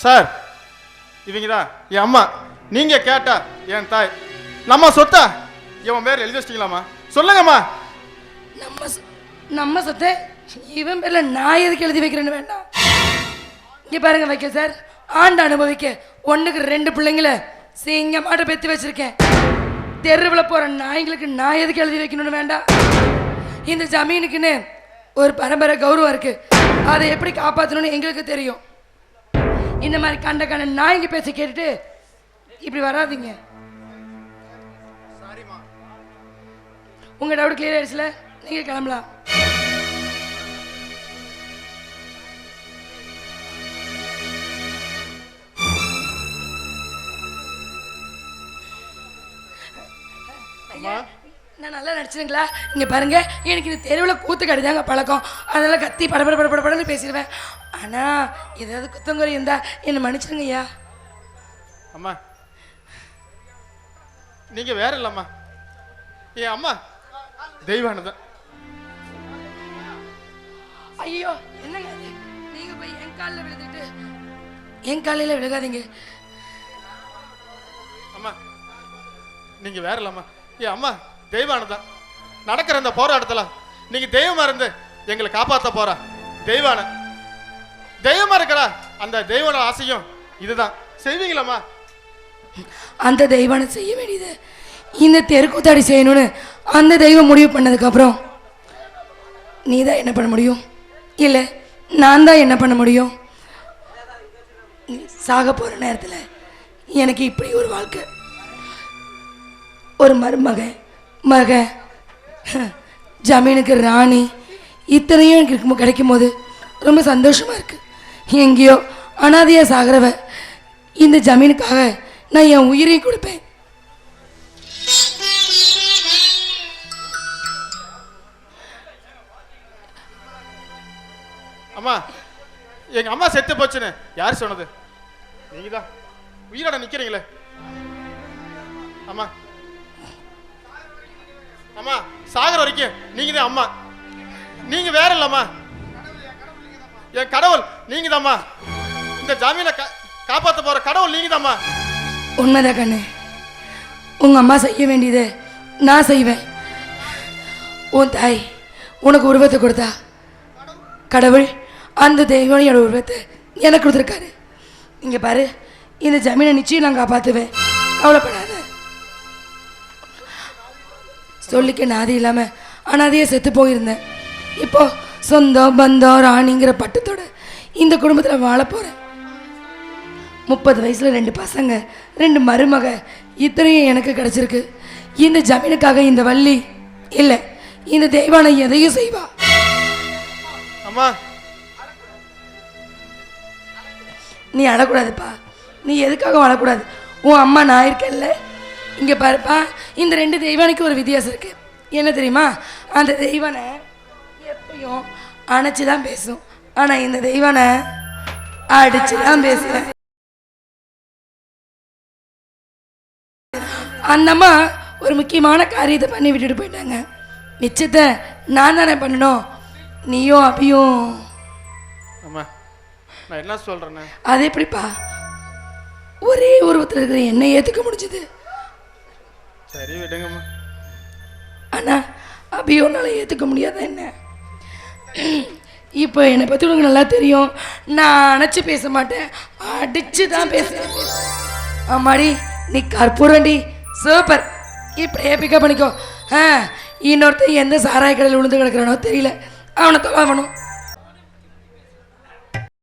Sir, இவங்கதான் என் அம்மா. நீங்க கேட்டா என் தாய். நம்ம சொத்தா இவன் பேர் எழுதி வச்சிட்டீங்களாம்மா? சொல்லுங்கம்மா. நம்ம சொத்தை இவன் பேர்ல நான் எதுக்கு எழுதி வைக்கிறேன்னு வேண்டாம். இங்க பாருங்க வைக்கல் சார், ஆண்டு அனுபவிக்க 1க்கு 2 பிள்ளைங்களை சிங்கமாட்ட பெத்து வச்சிருக்கேன். தெருவில் போற நாய்களுக்கு நான் எதுக்கு எழுதி வைக்கணும்னு வேண்டாம். இந்த ஜமீனுக்குன்னு ஒரு பரம்பரை கௌரவம் இருக்கு. அதை எப்படி காப்பாற்றணும்னு எங்களுக்கு தெரியும். இந்த மாதிரி கண்ட நாய்ங்க பேச கேட்டுட்டு இப்படி வராதிங்க. உங்க டவுட் கிளியர் ஆயிடுச்சுல, நீங்க கிளம்பலாம். நான் நல்லா நடிச்சிருங்களா? இங்கே பாருங்க, எனக்கு இந்த தெருவில் கூத்து கடிதாங்க பழக்கம். அதெல்லாம் கத்தி படப்படன்னு பேசிடுவேன். ஆனால் ஏதாவது குத்தங்குறை இருந்தா என்னை மன்னிச்சிருங்க ஐயா. அம்மா, நீங்க வேற இல்லம்மா, என் அம்மா தெய்வானதான். ஐயோ என்னங்க நீங்க போய் என் காலில் விழுந்துட்டு என் காலையில் விழுகாதீங்க. அம்மா, நீங்க வேற இல்லம்மா, என் அம்மா தெய்வானதான். நடக்கிற இந்த போராட்டத்துல நீங்க தெய்வமா இருந்து எங்களை காப்பாற்ற போறா. தெய்வமா இருக்கிறா. அந்த தெய்வன ஆசையும் இதுதான். செய்வீங்களம்மா? அந்த தெய்வானை செய்ய வேண்டியது இந்த தெருக்கூத்தாடி செய்யணும்னு அந்த தெய்வம் முடிவு பண்ணதுக்கு அப்புறம் நீ தான் என்ன பண்ண முடியும்? இல்லை நான் தான் என்ன பண்ண முடியும்? சாக போற நேரத்தில் எனக்கு இப்படி ஒரு வாழ்க்கை, ஒரு மக ஜமீனுக்கு ராணி, இத்தனையும் எனக்கு கிடைக்கும் போது ரொம்ப சந்தோஷமா இருக்கு. எங்கேயோ அனாதையா சாகிறவ இந்த ஜமீனுக்காக நான் என் உயிரையும் கொடுப்பேன். அம்மா, எங்க அம்மா செத்து போச்சுன்னு யார் சொன்னது? நீங்க தான் உயிரோட நிக்கிறீங்களே. அம்மா, அம்மா சாகர வரைக்கும் நீங்க தான் அம்மா. நீங்க வேற இல்லம்மா, என் கடவுள் நீங்க தாம்மா. இந்த ஜாமீனை காப்பாற்ற போற கடவுள் நீங்க தாம்மா. உண்மைதான் கண்ணு, உங்க அம்மா செய்ய வேண்டியதை நான் செய்வேன். உன் தாய் உனக்கு உருவத்தை கொடுத்தா, கடவுள் அந்த தெய்வனோட உருவத்தை எனக்கு கொடுத்துருக்காரு. இங்க பாரு, இந்த ஜமீனை நிச்சயம் நான் காப்பாற்றுவேன், கவலைப்படாத. சொல்லிக்க நாதி இல்லாம அனாதையே செத்து போயிருந்தேன். இப்போ சொந்தம் பந்தம் ராணிங்கிற பட்டத்தோட இந்த குடும்பத்தில் வாழ போறேன். 30 வயசுல 2 பசங்க, 2 மருமக, இத்தனையும் எனக்கு கிடைச்சிருக்கு. இந்த ஜமீனுக்காக இந்த வள்ளி இல்லை, இந்த தெய்வானை எதையும் செய்வா. அம்மா, நீ அழக்கூடாதுப்பா. நீ எதுக்காக வாழக்கூடாது? உன் அம்மா நான் இருக்கேன்ல. இங்கே பாருப்பா, இந்த 2 தெய்வானுக்கு ஒரு வித்தியாசம் இருக்கு. என்ன தெரியுமா? அந்த தெய்வானை எப்பயும் அணைச்சி தான் பேசும், ஆனால் இந்த தெய்வானை அடிச்சு தான் பேசுவேன். அந்த அம்மா ஒரு முக்கியமான காரியத்தை பண்ணி விட்டுட்டு போயிட்டாங்க. மிச்சத்தை நான் தானே பண்ணணும். நீயும் அபியும். அம்மா, நான் என்ன சொல்றேன்னு? அது எப்படிப்பா ஒரே உருவத்தில் இருக்கிற என்னை ஏற்றுக்க முடிஞ்சது? சரி விடுங்கம்மா. ஆனா அபியோனால ஏற்றுக்க முடியாத என்ன? இப்போ என்னை பற்றி உனக்கு நல்லா தெரியும். நான் அணைச்சி பேச மாட்டேன், அடிச்சு தான் பேசுவேன். ஆமாடி, நீ கற்பூரண்டி, சூப்பர். இப்படியே பிக்கப் பண்ணிக்கோ. இன்னொருத்தன் எந்த சாராய கடையில் விழுந்து கிடக்கிறானோ தெரியல, அவனை தொலைவணும்.